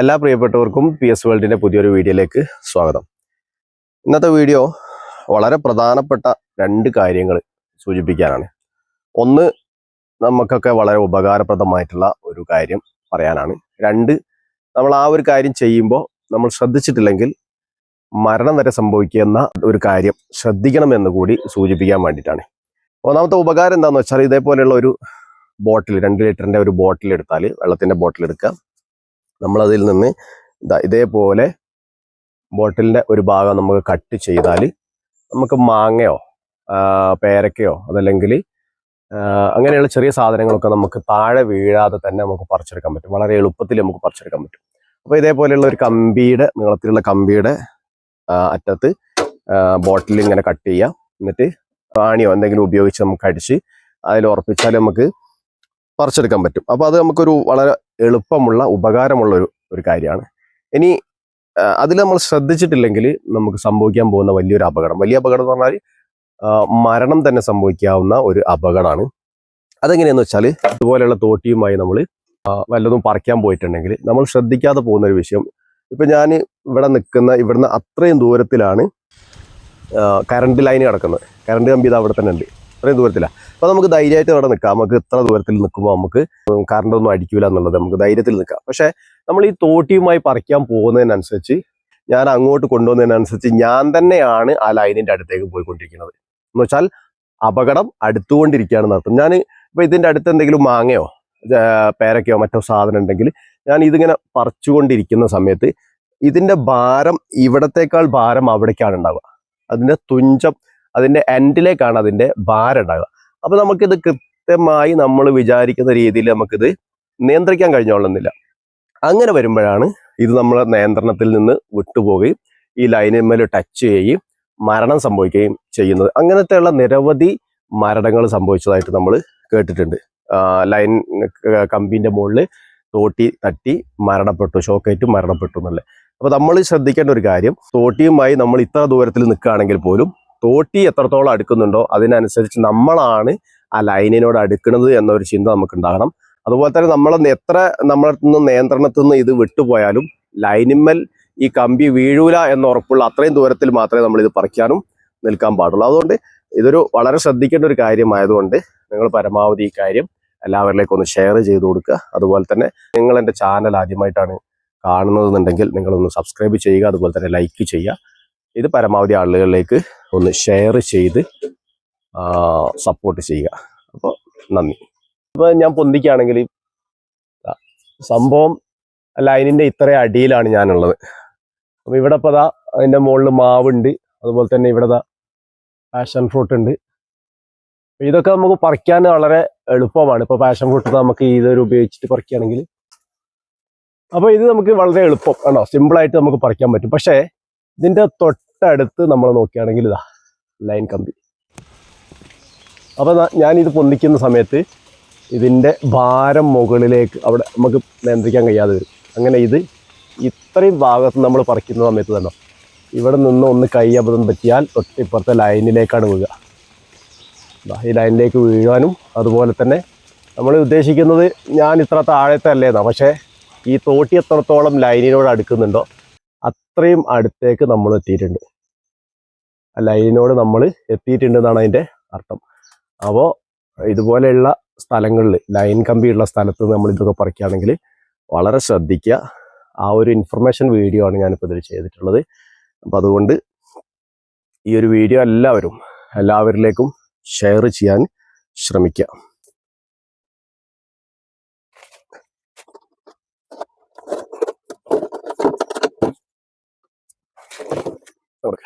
എല്ലാ പ്രിയപ്പെട്ടവർക്കും PS വേൾഡിന്റെ പുതിയൊരു വീഡിയോയിലേക്ക് സ്വാഗതം. ഇന്നത്തെ വീഡിയോ വളരെ പ്രധാനപ്പെട്ട രണ്ട് കാര്യങ്ങൾ സൂചിപ്പിക്കാനാണ്. ഒന്ന്, നമുക്കൊക്കെ വളരെ ഉപകാരപ്രദമായിട്ടുള്ള ഒരു കാര്യം പറയാനാണ്. രണ്ട്, നമ്മൾ ആ ഒരു കാര്യം ചെയ്യുമ്പോൾ നമ്മൾ ശ്രദ്ധിച്ചിട്ടില്ലെങ്കിൽ മരണം വരെ സംഭവിക്കുന്ന ഒരു കാര്യം ശ്രദ്ധിക്കണമെന്ന് കൂടി സൂചിപ്പിക്കാൻ വേണ്ടിയിട്ടാണ്. ഒന്നാമത്തെ ഉപകാരം എന്താണെന്ന് വെച്ചാൽ, ഇതേപോലെയുള്ള ഒരു ബോട്ടിൽ, 2 ലിറ്ററിന്റെ ഒരു ബോട്ടിൽ എടുത്താൽ, വെള്ളത്തിന്റെ ബോട്ടിൽ എടുക്കുക, നമ്മളതിൽ നിന്ന് ഇതേപോലെ ബോട്ടിലിന്റെ ഒരു ഭാഗം നമുക്ക് കട്ട് ചെയ്താൽ നമുക്ക് മാങ്ങയോ പേരക്കയോ അതല്ലെങ്കിൽ അങ്ങനെയുള്ള ചെറിയ സാധനങ്ങളൊക്കെ നമുക്ക് താഴെ വീഴാതെ തന്നെ നമുക്ക് പറിച്ചെടുക്കാൻ പറ്റും. വളരെ എളുപ്പത്തിൽ നമുക്ക് പറിച്ചെടുക്കാൻ പറ്റും. അപ്പോൾ ഇതേപോലെയുള്ള ഒരു കമ്പിയുടെ, നീളത്തിലുള്ള കമ്പിയുടെ അറ്റത്ത് ബോട്ടിൽ ഇങ്ങനെ കട്ട് ചെയ്യുക. എന്നിട്ട് പ്രാണിയോ എന്തെങ്കിലും ഉപയോഗിച്ച് നമുക്ക് അടിച്ച് അതിൽ ഉറപ്പിച്ചാൽ നമുക്ക് പറിച്ചെടുക്കാൻ പറ്റും. അപ്പോൾ അത് നമുക്കൊരു വളരെ എളുപ്പമുള്ള ഉപകാരമുള്ള ഒരു കാര്യമാണ്. ഇനി അതിൽ നമ്മൾ ശ്രദ്ധിച്ചിട്ടില്ലെങ്കിൽ നമുക്ക് സംഭവിക്കാൻ പോകുന്ന വലിയൊരു അപകടം എന്ന് പറഞ്ഞാൽ മരണം തന്നെ സംഭവിക്കാവുന്ന ഒരു അപകടമാണ്. അതെങ്ങനെയാന്ന് വെച്ചാൽ, ഇതുപോലെയുള്ള തോട്ടിയുമായി നമ്മൾ വല്ലതും പറിക്കാൻ പോയിട്ടുണ്ടെങ്കിൽ നമ്മൾ ശ്രദ്ധിക്കാതെ പോകുന്ന ഒരു വിഷയം, ഇപ്പം ഞാൻ ഇവിടുന്ന് അത്രയും ദൂരത്തിലാണ് കറണ്ട് ലൈൻ കിടക്കുന്നത്. കറണ്ട് കമ്പി ഇത് അവിടെ തന്നെ ഉണ്ട്, അത്രയും ദൂരത്തിലാണ്. അപ്പോൾ നമുക്ക് ധൈര്യമായിട്ട് അവിടെ നിൽക്കാം. നമുക്ക് ഇത്ര ദൂരത്തിൽ നിൽക്കുമ്പോൾ നമുക്ക് കറണ്ട് ഒന്നും അടിക്കില്ല എന്നുള്ളത് നമുക്ക് ധൈര്യത്തിൽ നിൽക്കാം. പക്ഷേ നമ്മൾ ഈ തോട്ടിയുമായി പറിക്കാൻ പോകുന്നതിനനുസരിച്ച്, ഞാൻ അങ്ങോട്ട് കൊണ്ടുപോകുന്നതിനനുസരിച്ച് ഞാൻ തന്നെയാണ് ആ ലൈനിന്റെ അടുത്തേക്ക് പോയിക്കൊണ്ടിരിക്കുന്നത്. എന്ന് വെച്ചാൽ അപകടം അടുത്തുകൊണ്ടിരിക്കുകയാണെന്ന് അർത്ഥം. ഞാൻ ഇപ്പോൾ ഇതിന്റെ അടുത്ത് എന്തെങ്കിലും മാങ്ങയോ പേരക്കയോ മറ്റോ സാധനം ഉണ്ടെങ്കിൽ ഞാൻ ഇതിങ്ങനെ പറിച്ചുകൊണ്ടിരിക്കുന്ന സമയത്ത് ഇതിന്റെ ഭാരം ഇവിടത്തേക്കാൾ ഭാരം അവിടേക്കാണ് ഉണ്ടാവുക. അതിന്റെ തുഞ്ചം, അതിന്റെ എൻഡിലേക്കാണ് അതിന്റെ ഭാരം ഉണ്ടാകുക. അപ്പൊ നമുക്കിത് കൃത്യമായി നമ്മൾ വിചാരിക്കുന്ന രീതിയിൽ നമുക്കിത് നിയന്ത്രിക്കാൻ കഴിഞ്ഞോളുന്നില്ല. അങ്ങനെ വരുമ്പോഴാണ് ഇത് നമ്മളെ നിയന്ത്രണത്തിൽ നിന്ന് വിട്ടുപോവുകയും ഈ ലൈനിന്മേൽ ടച്ച് ചെയ്യുകയും മരണം സംഭവിക്കുകയും ചെയ്യുന്നത്. അങ്ങനത്തെയുള്ള നിരവധി മരണങ്ങൾ സംഭവിച്ചതായിട്ട് നമ്മൾ കേട്ടിട്ടുണ്ട്. ലൈൻ കമ്പിന്റെ മുകളിൽ തോട്ടി തട്ടി മരണപ്പെട്ടു, ഷോക്കേറ്റ് മരണപ്പെട്ടു എന്നല്ലേ. അപ്പൊ നമ്മൾ ശ്രദ്ധിക്കേണ്ട ഒരു കാര്യം, തോട്ടിയുമായി നമ്മൾ ഇത്ര ദൂരത്തിൽ നിൽക്കുകയാണെങ്കിൽ പോലും തോട്ടി എത്രത്തോളം അടുക്കുന്നുണ്ടോ അതിനനുസരിച്ച് നമ്മളാണ് ആ ലൈനിനോട് അടുക്കുന്നത് എന്നൊരു ചിന്ത നമുക്ക് ഉണ്ടാകണം. അതുപോലെ തന്നെ നമ്മളെ നിന്ന് നിയന്ത്രണത്തിൽ നിന്ന് ഇത് വിട്ടുപോയാലും ലൈനിന്മേൽ ഈ കമ്പി വീഴൂല എന്ന് ഉറപ്പുള്ള അത്രയും ദൂരത്തിൽ മാത്രമേ നമ്മൾ ഇത് പറിക്കാനും നിൽക്കാൻ പാടുള്ളൂ. അതുകൊണ്ട് ഇതൊരു വളരെ ശ്രദ്ധിക്കേണ്ട ഒരു കാര്യമായതുകൊണ്ട് നിങ്ങൾ പരമാവധി ഈ കാര്യം എല്ലാവരിലേക്കും ഒന്ന് ഷെയർ ചെയ്ത് കൊടുക്കുക. അതുപോലെ തന്നെ നിങ്ങൾ എൻ്റെ ചാനൽ ആദ്യമായിട്ടാണ് കാണുന്നതെന്നുണ്ടെങ്കിൽ നിങ്ങളൊന്ന് സബ്സ്ക്രൈബ് ചെയ്യുക, അതുപോലെ തന്നെ ലൈക്ക് ചെയ്യുക. ഇത് പരമാവധി ആളുകളിലേക്ക് ഒന്ന് ഷെയർ ചെയ്ത് സപ്പോർട്ട് ചെയ്യുക. അപ്പോൾ നന്ദി. അപ്പോൾ ഞാൻ പൊന്തിക്കുകയാണെങ്കിൽ സംഭവം ലൈനിൻ്റെ ഇത്ര അടിയിലാണ് ഞാനുള്ളത്. അപ്പോൾ ഇവിടെ ഇപ്പോൾ അതിൻ്റെ മുകളിൽ മാവുണ്ട്, അതുപോലെ തന്നെ ഇവിടെ പാഷൻ ഫ്രൂട്ട് ഉണ്ട്. ഇതൊക്കെ നമുക്ക് പറിക്കാൻ വളരെ എളുപ്പമാണ്. ഇപ്പോൾ പാഷൻ ഫ്രൂട്ട് നമുക്ക് ഇതൊരു ഉപയോഗിച്ചിട്ട് പറിക്കുകയാണെങ്കിൽ, അപ്പോൾ ഇത് നമുക്ക് വളരെ എളുപ്പം ആണോ, സിമ്പിളായിട്ട് നമുക്ക് പറിക്കാൻ പറ്റും. പക്ഷേ ഇതിൻ്റെ തൊട്ടടുത്ത് നമ്മൾ നോക്കുകയാണെങ്കിൽ ലൈൻ കമ്പി. അപ്പോൾ ഞാനിത് പൊന്തിക്കുന്ന സമയത്ത് ഇതിൻ്റെ ഭാരം മുകളിലേക്ക് അവിടെ നമുക്ക് നിയന്ത്രിക്കാൻ കഴിയാതെ വരും. അങ്ങനെ ഇത് ഇത്രയും ഭാഗത്ത് നമ്മൾ പറിക്കുന്ന സമയത്ത് തന്നെ ഇവിടെ നിന്ന് ഒന്ന് കൈ അബദ്ധം പറ്റിയാൽ തൊട്ടിപ്പുറത്തെ ലൈനിലേക്കാണ് വീഴുക. ഈ ലൈനിലേക്ക് വീഴാനും, അതുപോലെ തന്നെ നമ്മൾ ഉദ്ദേശിക്കുന്നത് ഞാൻ ഇത്ര താഴത്തെ അല്ലേന്നാണ്. പക്ഷേ ഈ തോട്ടി എത്രത്തോളം ലൈനിനോട് അടുക്കുന്നുണ്ടോ അത്രയും അടുത്തേക്ക് നമ്മൾ എത്തിയിട്ടുണ്ട്. ആ ലൈനിനോട് നമ്മൾ എത്തിയിട്ടുണ്ടെന്നാണ് അതിൻ്റെ അർത്ഥം. അപ്പോൾ ഇതുപോലെയുള്ള സ്ഥലങ്ങളിൽ, ലൈൻ കമ്പിയുള്ള സ്ഥലത്ത് നമ്മൾ ഇതൊക്കെ പറിക്കുകയാണെങ്കിൽ വളരെ ശ്രദ്ധിക്കുക. ആ ഒരു ഇൻഫർമേഷൻ വീഡിയോ ആണ് ഞാനിപ്പോൾ ഇതിൽ ചെയ്തിട്ടുള്ളത്. അപ്പോൾ അതുകൊണ്ട് ഈ ഒരു വീഡിയോ എല്ലാവരിലേക്കും ഷെയർ ചെയ്യാൻ ശ്രമിക്കുക. ഓക്കെ.